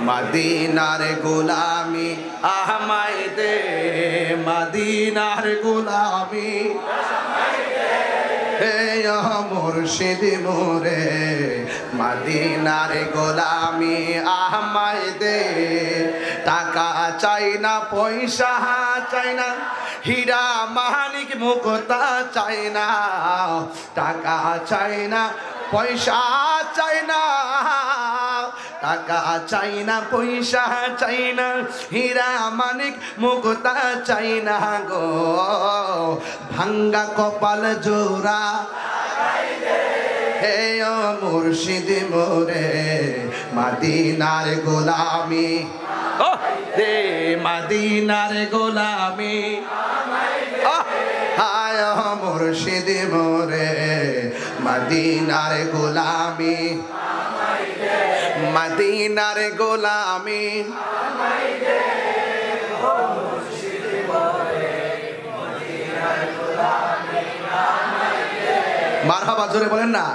মদিনার গোলামি আমায় দে, মদিনার গোলামি হে মুর্শিদ মোরে, মদিনার গোলামি আমায় দে। টাকা চাই না, পয়সা চাই না, হীরা মানিক মুক্তা চাই না। টাকা চাই না, পয়সা চাই না, টাকা চাই না, পয়সা চাই না, হীরা মানিক মুক্তা চাই না গো। ভাঙ্গা কপাল জোড়া হে মুর্শিদ মোরে, মদিনার গোলামি দে, মদিনার গোলামি হায় মুর্শিদ মোরে, মদিনার গোলামি, মদিনার গোলামি মারহাবা, জোরে বলেন না।